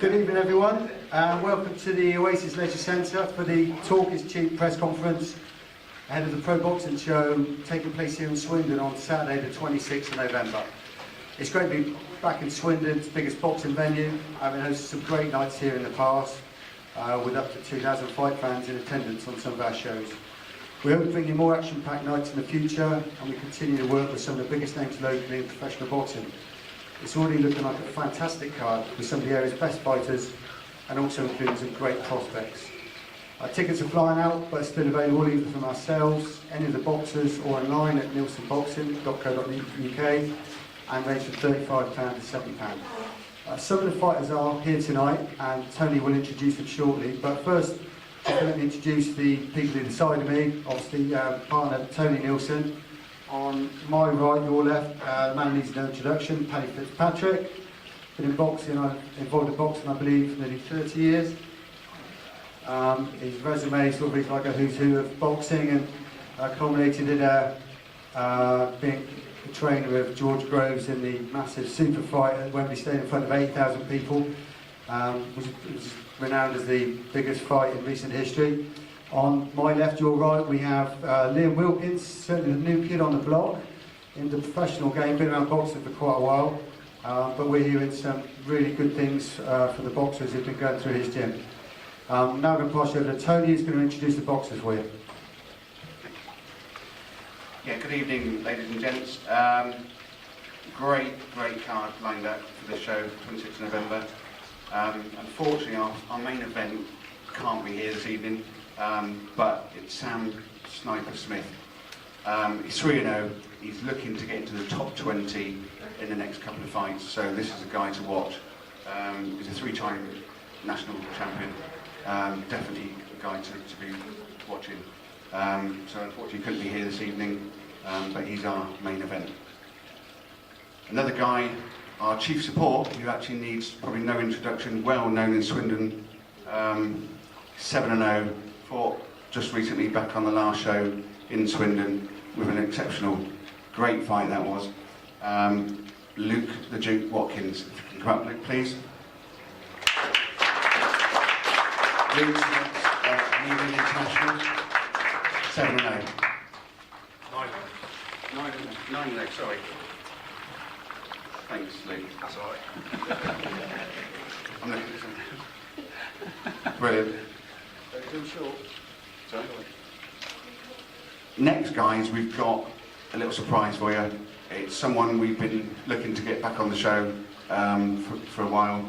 Good evening, everyone. Welcome to the Oasis Leisure Centre for the Talk is Cheap press conference ahead of the Pro Boxing Show taking place here in Swindon on Saturday the 26th of November. It's great to be back in Swindon, its biggest boxing venue, having hosted some great nights here in the past with up to 2,000 fight fans in attendance on some of our shows. We hope to bring you more action-packed nights in the future, and we continue to work with some of the biggest names locally in professional boxing. It's already looking like a fantastic card with some of the area's best fighters and also including some great prospects. Our tickets are flying out, but still available either from ourselves, any of the boxers, or online at nielsenboxing.co.uk and range from £35 to £70. Some of the fighters are here tonight and Tony will introduce them shortly, but first just let me introduce the people either side of me. Obviously partner Tony Nielsen. On my right, your left, the man who needs no introduction, Paddy Fitzpatrick. Been in boxing, involved in boxing, I believe, for nearly 30 years. His resume sort of is like a who's who of boxing and culminated in being a trainer of George Groves in the massive super fight at Wembley Stadium in front of 8,000 people. Was renowned as the biggest fight in recent history. On my left, your right, we have Liam Wilkins, certainly the new kid on the block in the professional game, been around boxing for quite a while, but we're hearing some really good things from the boxers who've been going through his gym. Now I'm going to pass you over to Tony, who's going to introduce the boxers for you. Yeah, good evening, ladies and gents. Great card lined up for the show, 26th of November. Unfortunately, our main event can't be here this evening. But it's Sam Sniper Smith. He's 3-0, he's looking to get into the top 20 in the next couple of fights, so this is a guy to watch. He's a 3-time national champion, definitely a guy to be watching. So unfortunately he couldn't be here this evening, but he's our main event. Another guy, our chief support, who actually needs probably no introduction, well known in Swindon, 7-0. Fought just recently back on the last show in Swindon with an exceptional, great fight that was. Luke the Duke Watkins. If you can come up, Luke, please. Luke's Newman International, 7-0. 9-0, sorry. Thanks, Luke. That's all right. I'm looking at something. Brilliant. Too short. Sorry. Next, guys, we've got a little surprise for you. It's someone we've been looking to get back on the show for a while.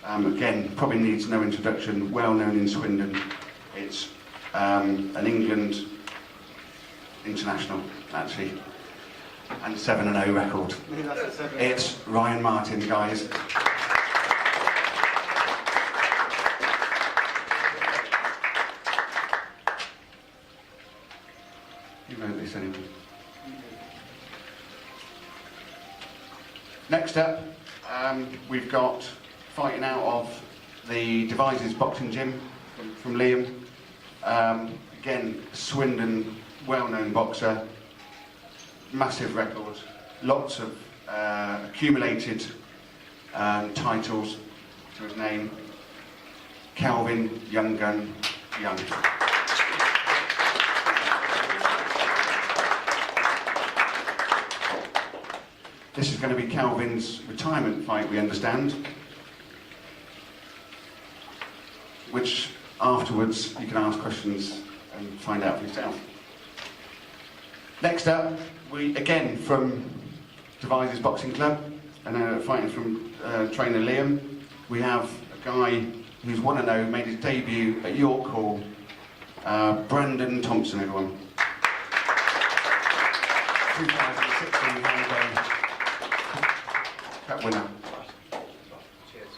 Again, probably needs no introduction, well known in Swindon. It's an England international, actually, and 7-0 record. It's Ryan Martin, guys. Anyway. Next up, we've got fighting out of the Devices Boxing Gym from Liam. Again, Swindon, well-known boxer, massive record, lots of accumulated titles to his name. Calvin Young Gun Young. This is going to be Calvin's retirement fight, we understand, which afterwards you can ask questions and find out for yourself. Next up, we again from Devices Boxing Club, and fighting from trainer Liam, we have a guy who's 1-0, made his debut at York Hall, Brandon Thompson, everyone. 2016 Holiday Cup winner. Cheers.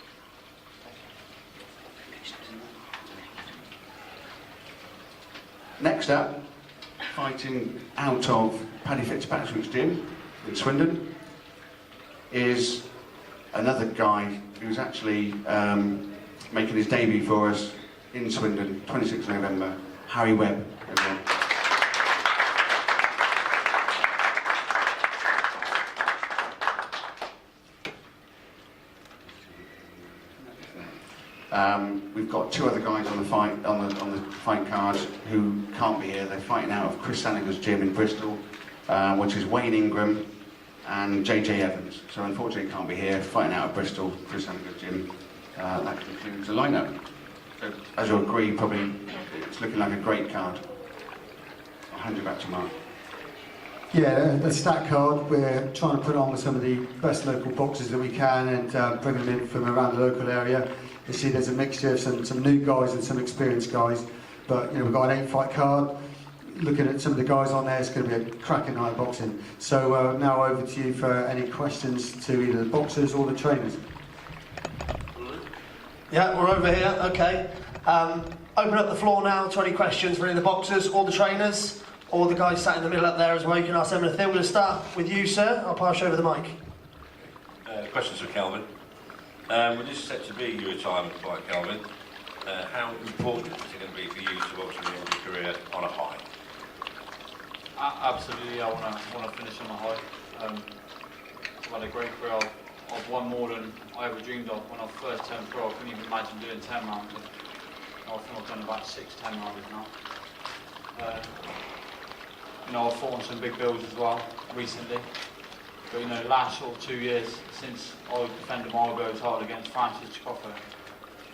Next up, fighting out of Paddy Fitzpatrick's gym in Swindon, is another guy who's actually making his debut for us in Swindon, 26th November, Harry Webb, everyone. We've got 2 other guys on the fight card who can't be here. They're fighting out of Chris Saniger's gym in Bristol, which is Wayne Ingram and JJ Evans. So unfortunately can't be here, fighting out of Bristol, Chris Saniger's gym. That concludes the lineup. So, as you'll agree, probably it's looking like a great card. I'll hand you back to Mark. Yeah, a stat card. We're trying to put on with some of the best local boxers that we can and bring them in from around the local area. You see there's a mixture of some new guys and some experienced guys. But we've got an 8-fight card. Looking at some of the guys on there, it's going to be a cracking night of boxing. So now over to you for any questions to either the boxers or the trainers. Yeah, we're over here, okay. Open up the floor now to any questions for any of the boxers or the trainers, or the guys sat in the middle up there as well. You can ask them anything. We're going to start with you, sir. I'll pass you over the mic. Questions for Kelvin. With this set to be your retirement fight, Kelvin, how important is it going to be for you to ultimately end your career on a high? Absolutely, I want to finish on a high. I've had a great career. I've won more than I ever dreamed of. When I first turned pro, I couldn't even imagine doing 10 rounds. I think I've done about 6-10 rounds now. I've fought on some big bills as well recently. But last sort of 2 years since I defended my Argo title against Francis Chikofo,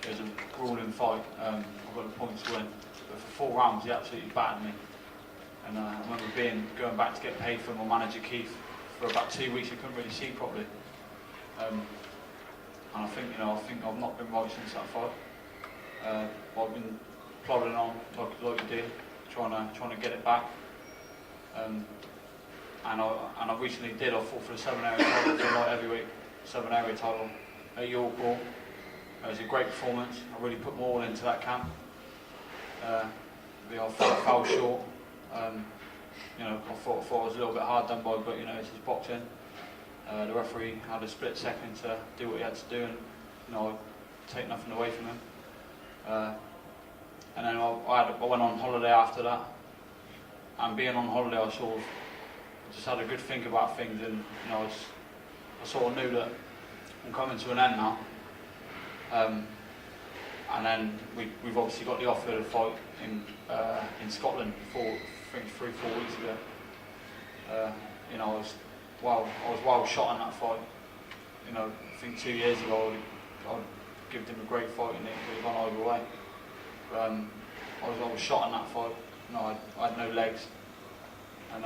it was a grueling fight. I got the points to win. But for 4 rounds, he absolutely battered me. And I remember going back to get paid for my manager Keith for about 2 weeks. I couldn't really see properly. And I think I've not been right since that fight. I've been plodding on like you do, trying to get it back. And I recently did. I fought for the 7-area title, the light heavyweight 7-area title at York Hall. It was a great performance. I really put my all into that camp. I fell short. I thought I was a little bit hard done by, but it's just boxing. The referee had a split second to do what he had to do, and I take nothing away from him. And then I went on holiday after that, and being on holiday, I just had a good think about things, and I sort of knew that I'm coming to an end now. And then we've obviously got the offer to fight in Scotland 3-4 weeks ago. I was well shot in that fight. I think 2 years ago I'd given him a great fight and it would have gone either way. But I was shot in that fight. I had no legs, and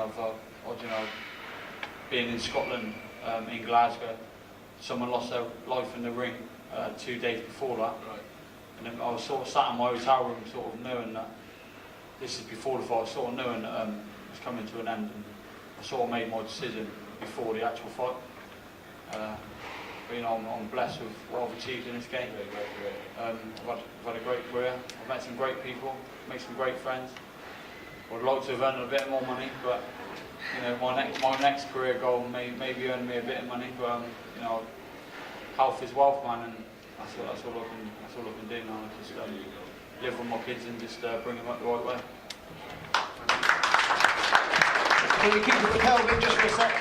being in Scotland, in Glasgow, someone lost their life in the ring 2 days before that. Right. And then I was sort of sat in my hotel room, sort of knowing that this is before the fight, sort of knowing that it was coming to an end, and I sort of made my decision before the actual fight. I'm blessed with what I've achieved in this game. I've had a great career. I've met some great people, made some great friends. I'd like to have earned a bit more money, but my next career goal may be earn me a bit of money. But health is wealth, man, and that's all I can do now. Just live with my kids and just bring them up the right way. Can we keep it with Kelvin just for a sec?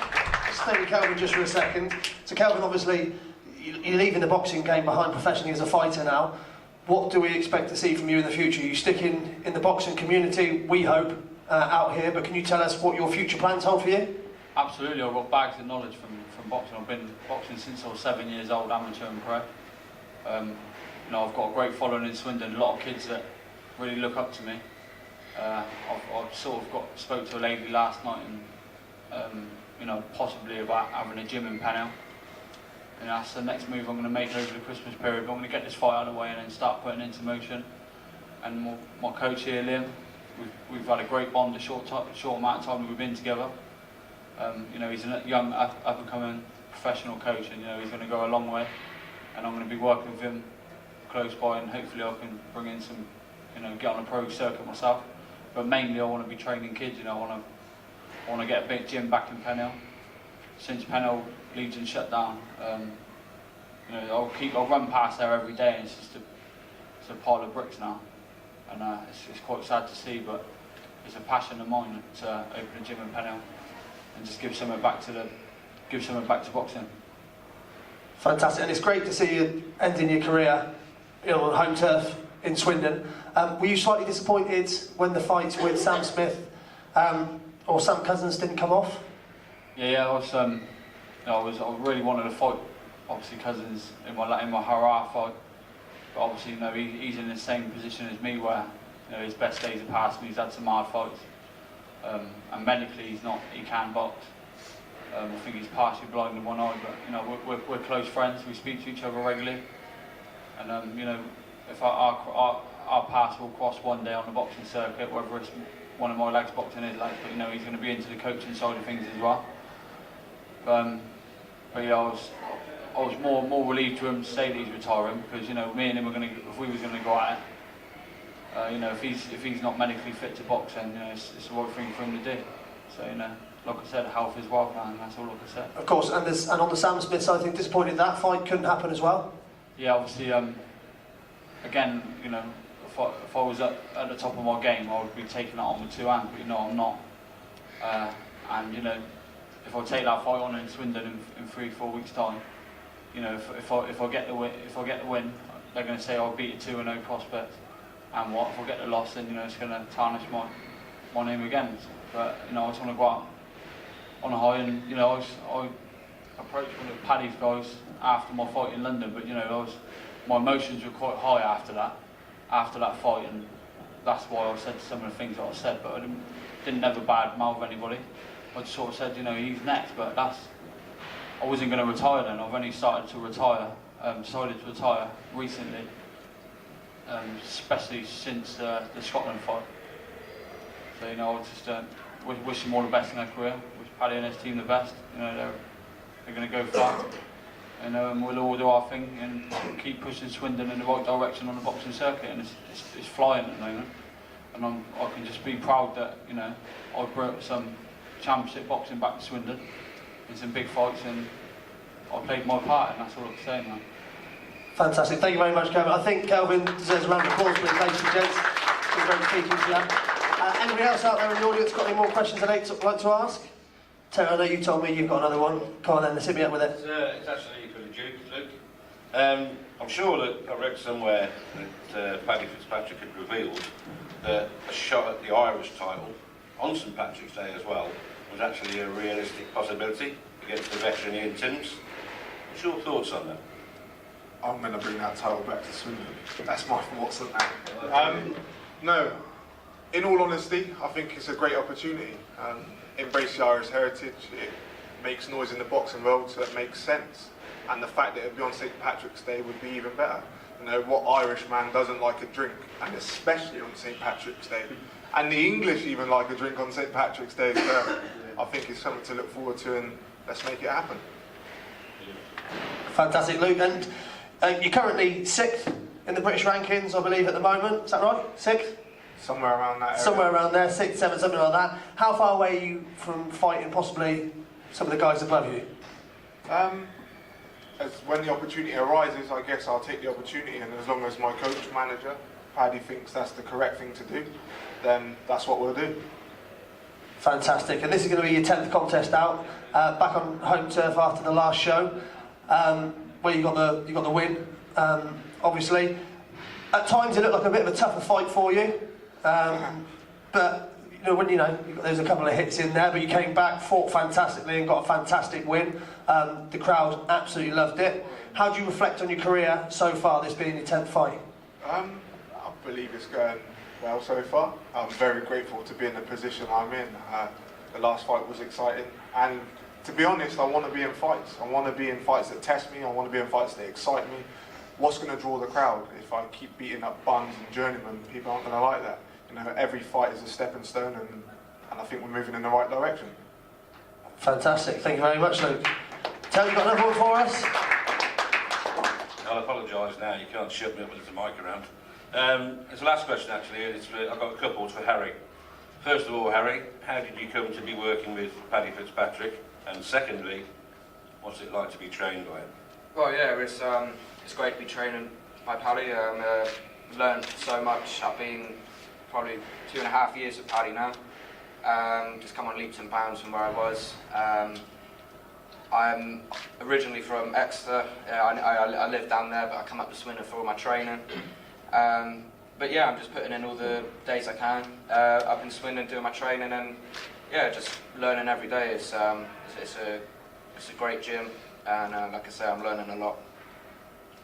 Stay with Kelvin just for a second. So Kelvin, obviously, you're leaving the boxing game behind professionally as a fighter now. What do we expect to see from you in the future? You sticking in the boxing community, we hope, out here, but can you tell us what your future plans hold for you? Absolutely, I've got bags of knowledge from boxing. I've been boxing since I was 7 years old, amateur and pro. I've got a great following in Swindon, a lot of kids that really look up to me. I've sort of spoke to a lady last night and possibly about having a gym in Pennell. And that's the next move I'm going to make over the Christmas period. But I'm going to get this fight out of the way and then start putting it into motion. And my coach here, Liam, we've had a great bond a short amount of time that we've been together. He's a young up-and-coming professional coach, and he's going to go a long way. And I'm going to be working with him close by, and hopefully I can bring in some, get on a pro circuit myself. But mainly I want to be training kids. I want to get a big gym back in Pennell. Since Pennell Legion shut down, I'll run past there every day, and it's just a pile of bricks now, and it's quite sad to see, but it's a passion of mine to open a gym in Pennell and just give something back to boxing. Fantastic, and it's great to see you ending your career, on home turf in Swindon. Were you slightly disappointed when the fights with Sam Smith or Sam Cousins didn't come off? Yeah, I was. I really wanted to fight, obviously Cousins in my hurrah fight. But obviously, he's in the same position as me, where his best days are past me. He's had some hard fights, and medically he can box. I think he's partially blind in one eye, but we're close friends. We speak to each other regularly, and if our paths will cross one day on the boxing circuit, whether it's one of my legs boxing his legs, but he's going to be into the coaching side of things as well. But yeah, I was more relieved to him to say that he's retiring, because me and him if we was going to go at it, if he's not medically fit to box, then it's the right thing for him to do. So like I said, health is wealth, and that's all I can say. Of course, and on the Sam Smith side, I think disappointed that fight couldn't happen as well. Yeah, obviously, again, if I was at the top of my game, I would be taking that on with two hands, but I'm not. And if I take that fight on in Swindon in 3-4 weeks' time, if I get the win, they're going to say I beat a 2-0 prospect, and what if I get the loss? Then it's going to tarnish my name again. But I just want to go out on a high, and I approached one of Paddy's guys after my fight in London, but my emotions were quite high after that fight, and that's why I said some of the things that I said. But I didn't ever bad mouth anybody. I just sort of said, he's next, but I wasn't going to retire then. I've only started to retire, decided to retire recently, especially since the Scotland fight. So I just wish them all the best in their career. Wish Paddy and his team the best. They're going to go far, and we'll all do our thing and keep pushing Swindon in the right direction on the boxing circuit. And it's flying at the moment, and I can just be proud that I brought some championship boxing back to Swindon in some big fights, and I played my part, and that's all I can say now. Fantastic. Thank you very much, Kelvin. I think Kelvin deserves a round of applause, please, ladies and gents. It's been great speaking to you. Anybody else out there in the audience got any more questions they'd like to ask? Terry, I know you told me you've got another one. Come on then, let's hit me up with it. It's actually for the Duke, Luke. I'm sure that I read somewhere that Paddy Fitzpatrick had revealed that a shot at the Irish title on St Patrick's Day as well was actually a realistic possibility against the veteran Ian Timms. What's your thoughts on that? I'm going to bring that title back to Swindon. That's my thoughts on that. No, in all honesty, I think it's a great opportunity. Embrace the Irish heritage. It makes noise in the boxing world, so it makes sense. And the fact that it would be on St Patrick's Day would be even better. What Irish man doesn't like a drink, and especially on St Patrick's Day. And the English even like a drink on St Patrick's Day, so I think it's something to look forward to, and let's make it happen. Fantastic, Luke. And you're currently 6th in the British rankings, I believe, at the moment. Is that right? 6th? Somewhere around that area. Somewhere around there, 6th, 7th, something like that. How far away are you from fighting possibly some of the guys above you? As when the opportunity arises, I guess I'll take the opportunity, and as long as my coach, manager, Paddy thinks that's the correct thing to do, then that's what we'll do. Fantastic. And this is going to be your 10th contest out, back on home turf after the last show, where you got the win. Obviously, at times it looked like a bit of a tougher fight for you, but when there's a couple of hits in there, but you came back, fought fantastically, and got a fantastic win. The crowd absolutely loved it. How do you reflect on your career so far, this being your 10th fight? I believe it's going well so far. I'm very grateful to be in the position I'm in. The last fight was exciting, and to be honest, I want to be in fights. I want to be in fights that test me. I want to be in fights that excite me. What's going to draw the crowd? If I keep beating up buns and journeymen, people aren't going to like that. Every fight is a stepping stone, and I think we're moving in the right direction. Fantastic. Thank you very much, Luke. Tell you got another one for us? I'll apologise now, you can't shut me up with the mic around. It's the last question actually, and I've got a couple. It's for Harry. First of all, Harry, how did you come to be working with Paddy Fitzpatrick? And secondly, what's it like to be trained by him? Well, yeah, it's great to be training by Paddy. Learned so much. I've been probably 2.5 years with Paddy now. Just come on leaps and bounds from where I was. I'm originally from Exeter. I live down there, but I come up to Swindon for all my training. But yeah, I'm just putting in all the days I can up in Swindon doing my training, and yeah, just learning every day. It's a great gym, and like I say, I'm learning a lot.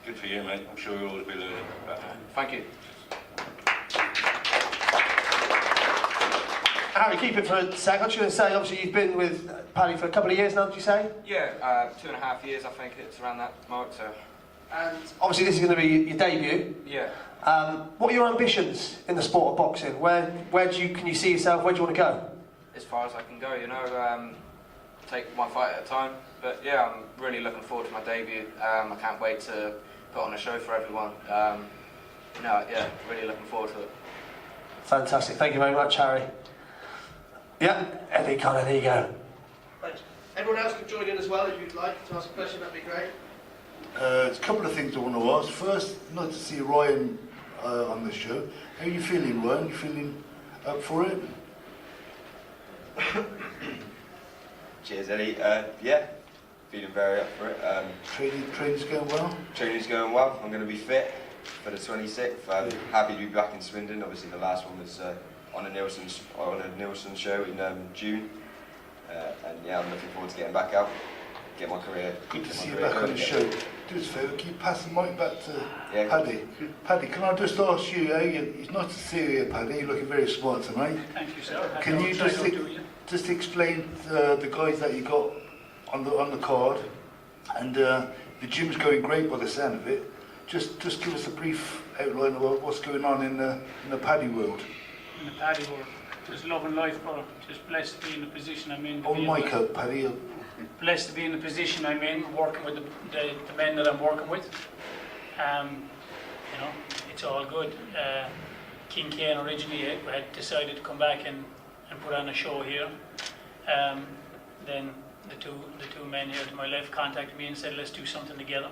Good for you, mate. I'm sure you'll always be learning. Thank you. Harry, keep it for a sec. I was going to say, obviously you've been with Paddy for a couple of years now, did you say? Yeah, 2.5 years, I think it's around that mark. So. And obviously this is going to be your debut. Yeah. What are your ambitions in the sport of boxing? Can you see yourself? Where do you want to go? As far as I can go, you know, take one fight at a time. But yeah, I'm really looking forward to my debut. I can't wait to put on a show for everyone. Yeah, really looking forward to it. Fantastic. Thank you very much, Harry. Yeah, Eddie Connor, there you go. Thanks. Everyone else can join in as well if you'd like to ask a question, that'd be great. There's a couple of things I want to ask. First, nice to see Ryan on the show. How are you feeling, Ryan? You feeling up for it? Cheers, Eddie. Yeah, feeling very up for it. Training's going well? Training's going well. I'm going to be fit for the 26th. I'm happy to be back in Swindon. Obviously, the last one was on a Nielsen show in June. And yeah, I'm looking forward to getting back out, get my career. Good to see you back on the show. Do us a favour, can you pass the mic back to Paddy? Paddy, can I just ask you, it's nice to see you here, Paddy. You're looking very smart tonight. Thank you, sir. Can you just explain the guys that you got on the card? And the gym's going great by the sound of it. Just give us a brief outline of what's going on in the Paddy world. In the Paddy world, just loving life, brother. Just blessed to be in the position I'm in. Hold the mic up, Paddy. Blessed to be in the position I'm in, working with the men that I'm working with. You know, it's all good. King Kane originally had decided to come back and put on a show here. Then the two men here to my left contacted me and said, let's do something together.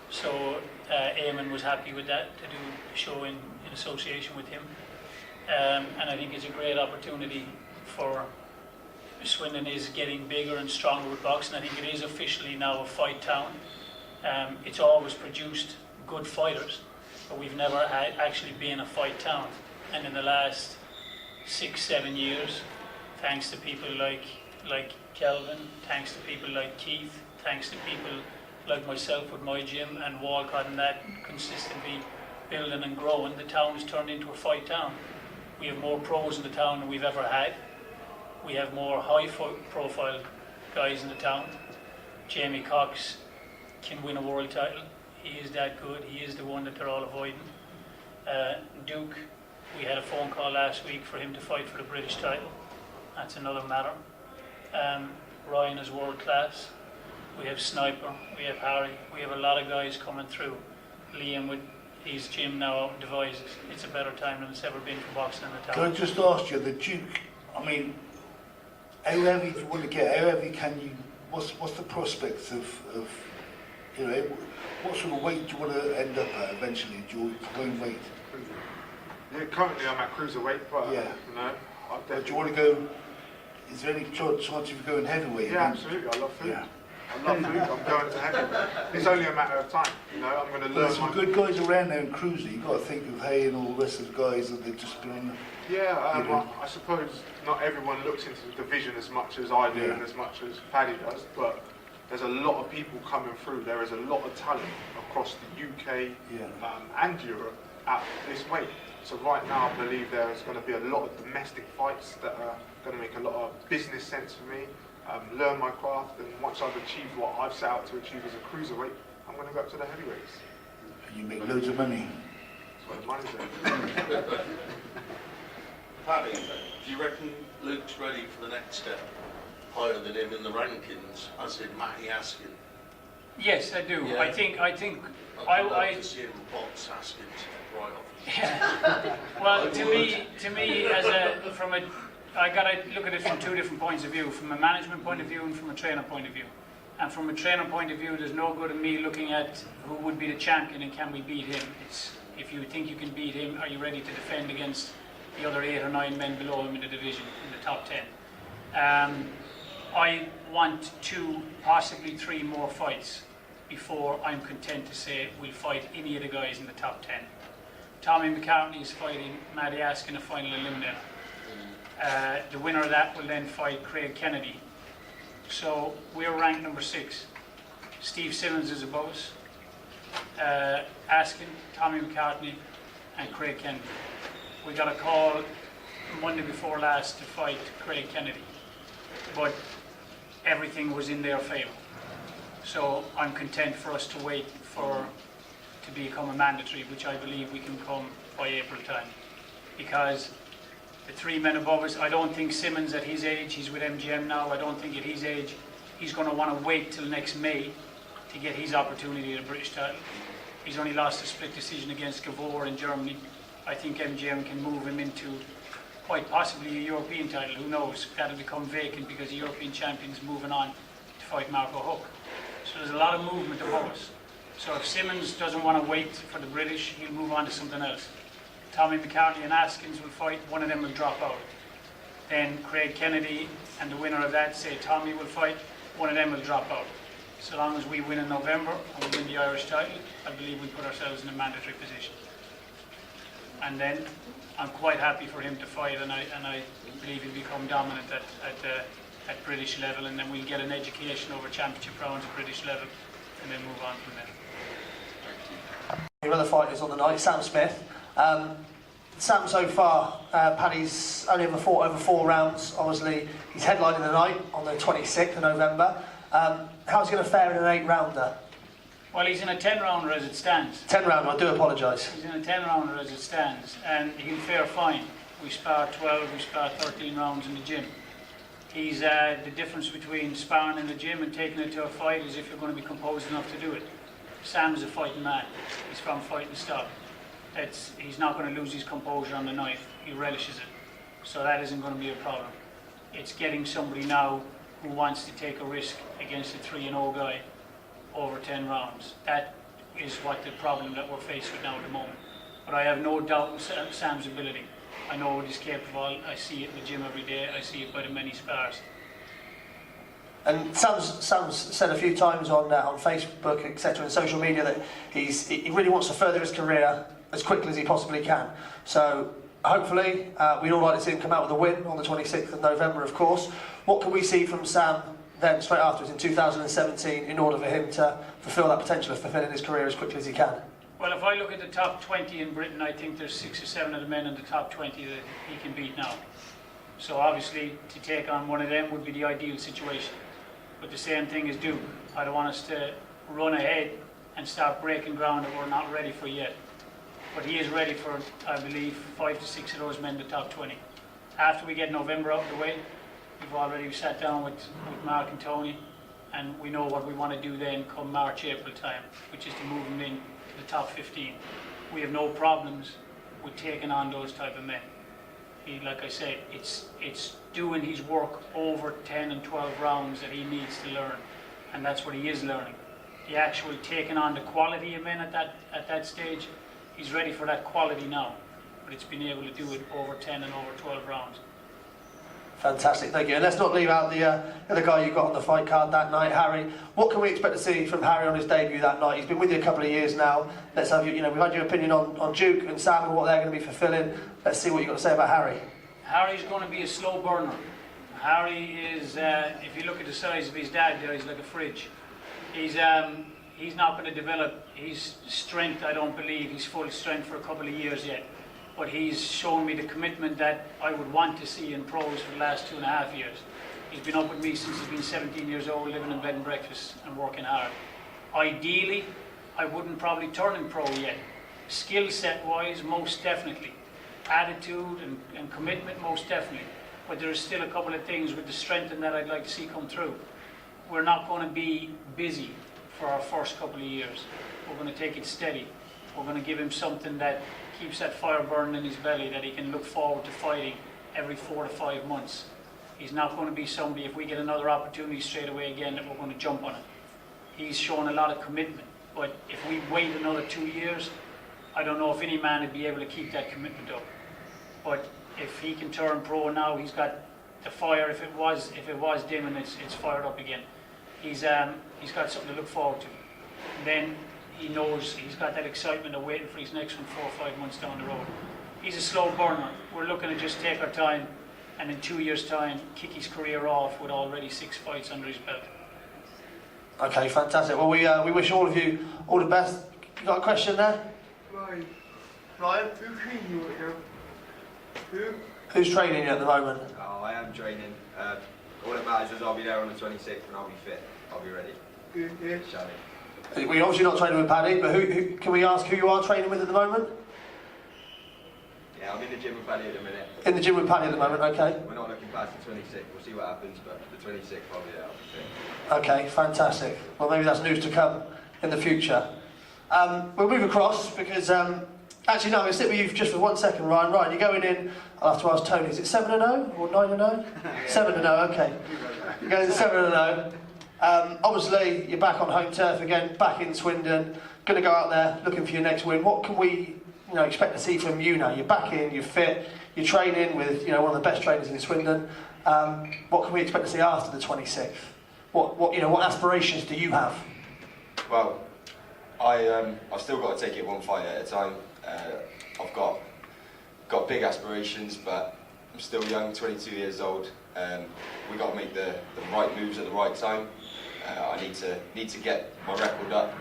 So Eamon was happy with that, to do the show in association with him. And I think it's a great opportunity for Swindon is getting bigger and stronger with boxing. I think it is officially now a fight town. It's always produced good fighters, but we've never actually been a fight town. And in the last 6-7 years, thanks to people like Kelvin, thanks to people like Keith, thanks to people like myself with my gym and Walcott and that consistently building and growing, the town has turned into a fight town. We have more pros in the town than we've ever had. We have more high-profile guys in the town. Jamie Cox can win a world title. He is that good. He is the one that they're all avoiding. Duke, we had a phone call last week for him to fight for the British title. That's another matter. Ryan is world class. We have Sniper. We have Harry. We have a lot of guys coming through. Liam with his gym now out in Devizes. It's a better time than it's ever been for boxing in the town. Can I just ask you, the Duke, I mean, how heavy do you want to get? How heavy can you, what's the prospects of you know, what sort of weight do you want to end up at eventually? Do you own weight? Yeah, currently I'm at cruiserweight, but Yeah. no, Do you want to go, is there any chance of going heavyweight? yeah, absolutely. I love food. Yeah. I love food. I'm going to heavyweight. It's only a matter of time. You know, I'm going to learn. There's some good guys around there in cruiser. You've got to think of Hay and all the rest of the guys that they've just been on the... Yeah, I suppose not everyone looks into the division as much as I do Yeah. and as much as Paddy does, but there's a lot of people coming through. There is a lot of talent across the UK and Europe at this weight. So right now I believe there is going to be a lot of domestic fights that are going to make a lot of business sense for me, learn my craft, and once I've achieved what I've set out to achieve as a cruiserweight, I'm going to go up to the heavyweights. You make loads of money. That's where the money's at. Paddy, do you reckon Luke's ready for the next step? Higher than him in the rankings, as in Matty Askin? Yes, I do. Yeah. I think I'd love to see him box Askin right off. Yeah. Well, to me, I gotta look at it from two different points of view: from a management point of view and from a trainer point of view. And from a trainer point of view, there's no good in me looking at who would be the champion and can we beat him. It's if you think you can beat him, are you ready to defend against the other 8 or 9 men below him in the division, in the top 10? I want 2, possibly 3 more fights before I'm content to say we'll fight any of the guys in the top 10. Tommy McCartney is fighting Matty Ask in a final eliminator. The winner of that will then fight Craig Kennedy. So we're ranked number 6. Steve Simmons is above us. Askin, Tommy McCartney, and Craig Kennedy. We got a call Monday before last to fight Craig Kennedy, but everything was in their favour. So I'm content for us to wait to become a mandatory, which I believe we can come by April time. Because the 3 men above us, I don't think Simmons at his age, he's with MGM now, I don't think at his age he's going to want to wait till next May to get his opportunity at a British title. He's only lost a split decision against Gavor in Germany. I think MGM can move him into quite possibly a European title, who knows? That'll become vacant because the European champion's moving on to fight Marco Huck. So there's a lot of movement above us. So if Simmons doesn't want to wait for the British, he'll move on to something else. Tommy McCartney and Askins will fight, one of them will drop out. Then Craig Kennedy and the winner of that, say Tommy will fight, one of them will drop out. So long as we win in November and we win the Irish title, I believe we put ourselves in a mandatory position. And then I'm quite happy for him to fight, and I believe he'll become dominant at British level, and then we'll get an education over championship rounds at British level, and then move on from there. Your other fighters on the night, Sam Smith. Sam, so far, Paddy's only ever fought over 4 rounds. Obviously, he's headlining the night on the 26th of November. How's he going to fare in an 8-rounder? Well, he's in a 10-rounder as it stands. 10-rounder, I do apologise. He's in a 10-rounder as it stands, and he'll fare fine. We spar 12, we spar 13 rounds in the gym. He's the difference between sparring in the gym and taking it to a fight is if you're going to be composed enough to do it. Sam is a fighting man. He's from fighting stock. He's not going to lose his composure on the night. He relishes it. So that isn't going to be a problem. It's getting somebody now who wants to take a risk against a 3-0 guy over 10 rounds. That is what the problem that we're faced with now at the moment. But I have no doubt in Sam's ability. I know what he's capable. I see it in the gym every day. I see it by the many spars. And Sam's said a few times on Facebook, etc., and social media that he really wants to further his career as quickly as he possibly can. So hopefully, we'd all like to see him come out with a win on the 26th of November, of course. What can we see from Sam then straight afterwards in 2017 in order for him to fulfil that potential of fulfilling his career as quickly as he can? Well, if I look at the top 20 in Britain, I think there's 6 or 7 of the men in the top 20 that he can beat now. So obviously, to take on one of them would be the ideal situation. But the same thing is Duke. I don't want us to run ahead and start breaking ground that we're not ready for yet. But he is ready for, I believe, 5 to 6 of those men in the top 20. After we get November out of the way, we've already sat down with Mark and Tony, and we know what we want to do then come March, April time, which is to move them in to the top 15. We have no problems with taking on those type of men. Like I said, it's doing his work over 10 and 12 rounds that he needs to learn, and that's what he is learning. The actual taking on the quality of men at that stage, he's ready for that quality now, but it's been able to do it over 10 and over 12 rounds. Fantastic, thank you. And let's not leave out the other guy you got on the fight card that night, Harry. What can we expect to see from Harry on his debut that night? He's been with you a couple of years now. Let's have we've had your opinion on Duke and Sam and what they're going to be fulfilling. Let's see what you've got to say about Harry. Harry's going to be a slow burner. Harry is, if you look at the size of his dad there, he's like a fridge. He's not going to develop his strength, I don't believe, his full strength for a couple of years yet. But he's shown me the commitment that I would want to see in pros for the last 2.5 years. He's been up with me since he's been 17 years old, living in bed and breakfast and working hard. Ideally, I wouldn't probably turn him pro yet. Skill set wise, most definitely. Attitude and commitment, most definitely. But there is still a couple of things with the strength and that I'd like to see come through. We're not going to be busy for our first couple of years. We're going to take it steady. We're going to give him something that keeps that fire burning in his belly, that he can look forward to fighting every 4 to 5 months. He's not going to be somebody, if we get another opportunity straight away again, that we're going to jump on it. He's shown a lot of commitment, but if we wait another 2 years, I don't know if any man would be able to keep that commitment up. But if he can turn pro now, he's got the fire, if it was dim, and it's fired up again. He's got something to look forward to. And then he knows he's got that excitement of waiting for his next one 4 or 5 months down the road. He's a slow burner. We're looking to just take our time, and in 2 years' time, kick his career off with already 6 fights under his belt. Okay, fantastic. Well, we wish all of you all the best. You got a question there? Ryan? Who's training you right now? Who's training you at the moment? Oh, I am training. All that matters is I'll be there on the 26th and I'll be fit. I'll be ready. Good, yeah. Shall We're obviously not training with Paddy, but who can we ask who you are training with at the moment? Yeah, I'm in the gym with Paddy at the minute. In the gym with Paddy at the moment, okay. We're not looking past the 26th. We'll see what happens, but the 26th probably I'll be fit. Okay, fantastic. Well, maybe that's news to come in the future. We'll move across because, actually no, I'm going to sit with you just for 1 second, Ryan. Ryan, you're going in, I'll have to ask Tony, is it 7-0 or 9-0? 7-0, okay. You're going 7-0. Obviously, you're back on home turf again, back in Swindon, going to go out there looking for your next win. What can we expect to see from you now? You're back in, you're fit, you're training with one of the best trainers in Swindon. What can we expect to see after the 26th? What aspirations do you have? Well, I've still got to take it one fight at a time. I've got big aspirations, but I'm still young, 22 years old. We got to make the right moves at the right time. I need to get my record up.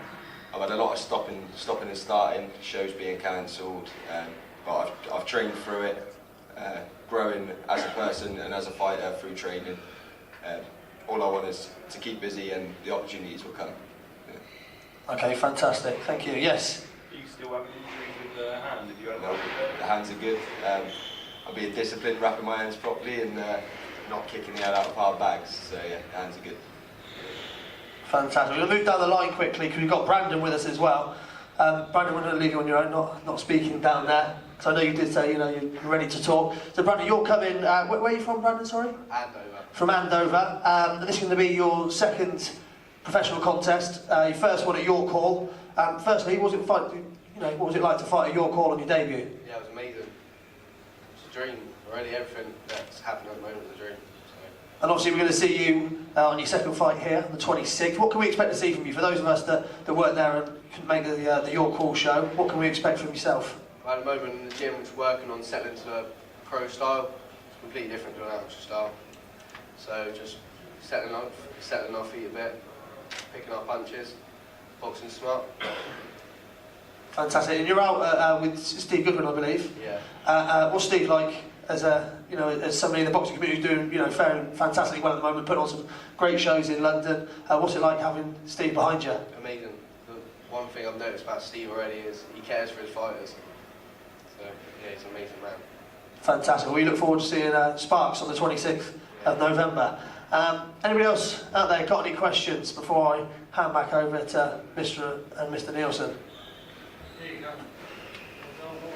I've had a lot of stopping and starting, shows being cancelled, but I've trained through it, growing as a person and as a fighter through training. All I want is to keep busy, and the opportunities will come. Yeah. Okay, fantastic. Thank you. Yes. Do you still have an injury with the hand? Did you have No, the hands are good. I'm being disciplined, wrapping my hands properly, and not kicking the head out of hard bags. So yeah, the hands are good. Fantastic. We'll move down the line quickly because we've got Brandon with us as well. Brandon, we're going to leave you on your own, not speaking down there. Because I know you did say you're ready to talk. So Brandon, you're coming. Where are you from, Brandon? Sorry. Andover. From Andover. And this is going to be your second professional contest. Your first one at York Hall. Firstly, what was it like to fight at York Hall on your debut? Yeah, it was amazing. It's a dream. Really, everything that's happened at the moment is a dream. And obviously we're going to see you on your second fight here on the 26th. What can we expect to see from you? For those of us that weren't there and couldn't make the York Hall show, what can we expect from yourself? Well, at the moment in the gym, we're working on settling to a pro style. It's completely different to an amateur style. So just settling our feet a bit, picking our punches, boxing smart. Fantastic. And you're out with Steve Goodwin, I believe. Yeah. What's Steve like as as somebody in the boxing community who's doing faring fantastically well at the moment, putting on some great shows in London? What's it like having Steve behind you? Amazing. The one thing I've noticed about Steve already is he cares for his fighters. So yeah, he's an amazing man. Fantastic. We look forward to seeing Sparks on the 26th of November. Anybody else out there got any questions before I hand back over to Mr. Nielsen? There you go.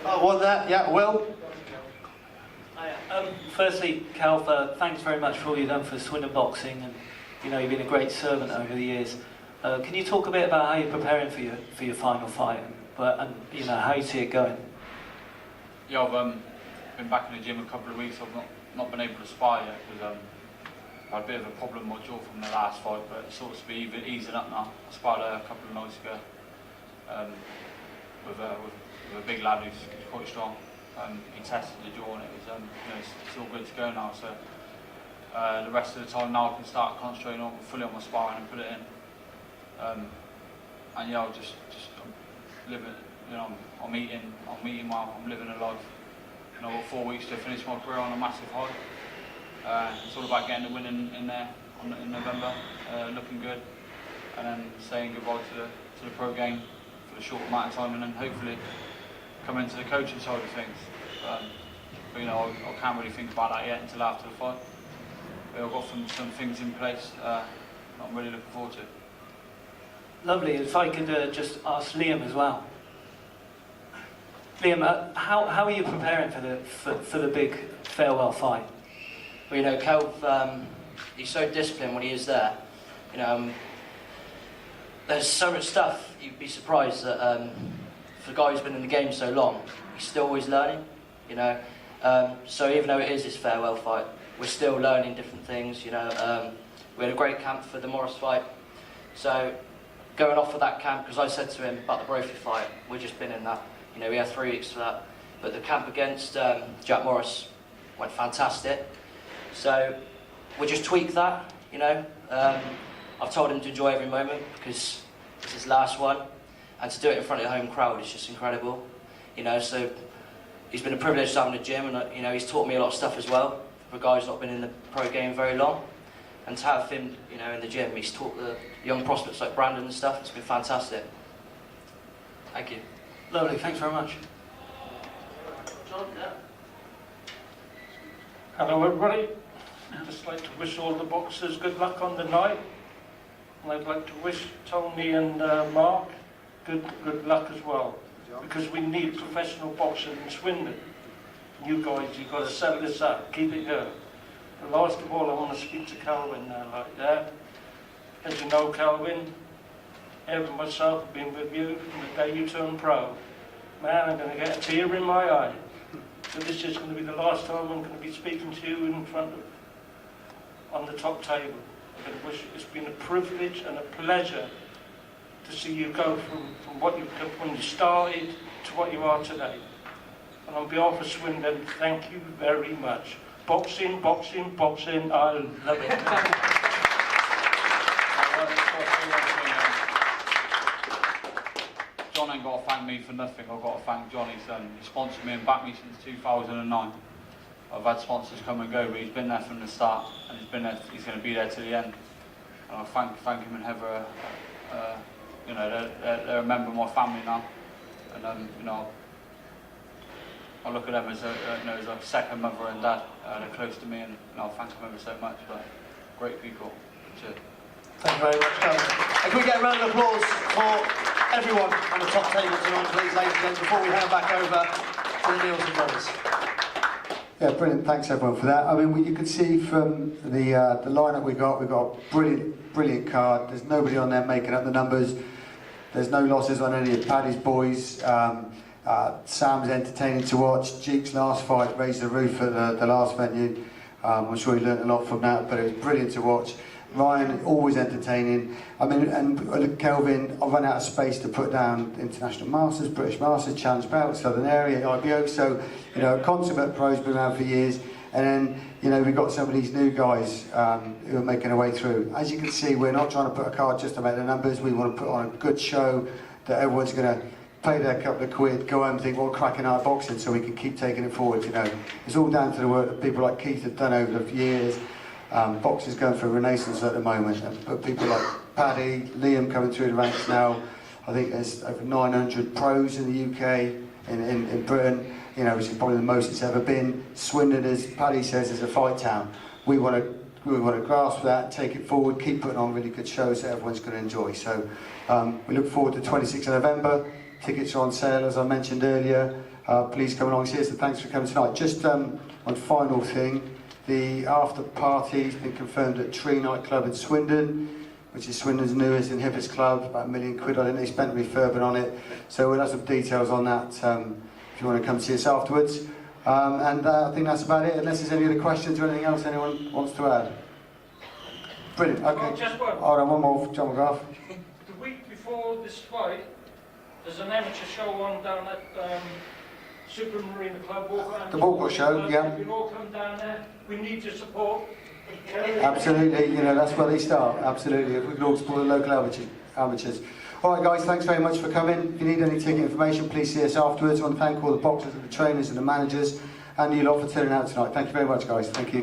Oh, one there. Yeah, Will. Hi. Firstly, Cal, thanks very much for all you've done for Swindon Boxing, and you've been a great servant over the years. Can you talk a bit about how you're preparing for your final fight, and how you see it going? Yeah, I've been back in the gym a couple of weeks. I've not been able to spar yet because I had a bit of a problem with my jaw from the last fight, but it seems to be easing up now. I sparred a couple of nights ago with a big lad who's quite strong. He tested the jaw and it was it's all good to go now. So the rest of the time now I can start concentrating fully on my sparring and put it in. And yeah, I'll just living. I'm eating well. I'm living a life. I've got 4 weeks to finish my career on a massive high. It's all about getting the win in there in November, looking good, and then saying goodbye to the pro game for a short amount of time, and then hopefully come into the coaching side of things. But I can't really think about that yet until after the fight. But I've got some things in place that I'm really looking forward to. Lovely. If I could just ask Liam as well. Liam, how are you preparing for the big farewell fight? Well, Kel, he's so disciplined when he is there. There's so much stuff. You'd be surprised that for a guy who's been in the game so long, he's still always learning. So even though it is his farewell fight, we're still learning different things. You know, we had a great camp for the Morris fight. So going off of that camp, because I said to him about the Brophy fight, we've just been in that. You know, we had 3 weeks for that. But the camp against Jack Morris went fantastic. So we just tweaked that, you know. I've told him to enjoy every moment because it's his last one. And to do it in front of a home crowd is just incredible. You know, so he's been a privilege to have in the gym, and you know, he's taught me a lot of stuff as well. For a guy who's not been in the pro game very long. And to have him, you know, in the gym, he's taught the young prospects like Brandon and stuff. It's been fantastic. Thank you. Lovely, thanks very much. John, yeah. Hello everybody. I'd just like to wish all the boxers good luck on the night. And I'd like to wish Tony and Mark good luck as well. Because we need professional boxing in Swindon. You guys, you've got to settle this up, keep it going. And last of all, I want to speak to Calvin now, like that. As you know, Calvin, Ev and myself have been with you from the day you turned pro. Man, I'm going to get a tear in my eye. So this is going to be the last time I'm going to be speaking to you in front of, on the top table. I'm going to wish it's been a privilege and a pleasure to see you go from what you've done when you started to what you are today. And on behalf of Swindon, thank you very much. Boxing, boxing, boxing, I love it. John ain't got to thank me for nothing. I've got to thank John. He sponsored me and backed me since 2009. I've had sponsors come and go, but he's been there from the start, and he's going to be there to the end. And I thank him and Heather. You know, they're a member of my family now, and you know, I look at them as as a second mother and dad. They're close to me, and I thank them ever so much. But great people. Cheers. Thank you very much, Calvin. And can we get a round of applause for everyone on the top table tonight, please, ladies and gentlemen, before we hand back over to the Nielsen brothers. Yeah, brilliant. Thanks everyone for that. I mean, you can see from the lineup we've got a brilliant card. There's nobody on there making up the numbers. There's no losses on any of Paddy's boys. Sam's entertaining to watch. Jeek's last fight raised the roof at the last venue. I'm sure he learned a lot from that, but it was brilliant to watch. Ryan, always entertaining. I mean, and Kelvin, I've run out of space to put down International Masters, British Masters, Challenge Belt, Southern Area, IBO. So, you know, consummate pro's been around for years. And then, you know, we've got some of these new guys who are making their way through. As you can see, we're not trying to put a card just to make the numbers. We want to put on a good show that everyone's going to pay their couple of quid, go home and think, what cracking our boxing, so we can keep taking it forward, you know. It's all down to the work that people like Keith have done over the years. Boxing's going through a renaissance at the moment, but people like Paddy, Liam coming through the ranks now. I think there's over 900 pros in the UK, in Britain, you know, which is probably the most it's ever been. Swindon, as Paddy says, is a fight town. We want to grasp that, take it forward, keep putting on really good shows that everyone's going to enjoy. So we look forward to 26th of November. Tickets are on sale, as I mentioned earlier. Please come along and see us, and thanks for coming tonight. Just one final thing. The after party has been confirmed at Tree Nightclub in Swindon, which is Swindon's newest and hippest club, about £1 million. I think they spent refurbing on it. So we'll have some details on that if you want to come see us afterwards. I think that's about it, unless there's any other questions or anything else anyone wants to add. Brilliant, okay. Oh, just one. Hold on, one more for John McGrath. The week before this fight, there's an amateur show on down at Super Marina Club. The Walcott Show, yeah. You can all come down there. We need your support. Absolutely, you know, that's where they start, absolutely. If we could all support the local amateurs. All right, guys, thanks very much for coming. If you need any ticket information, please see us afterwards. I want to thank all the boxers and the trainers and the managers and you lot for turning out tonight. Thank you very much, guys. Thank you.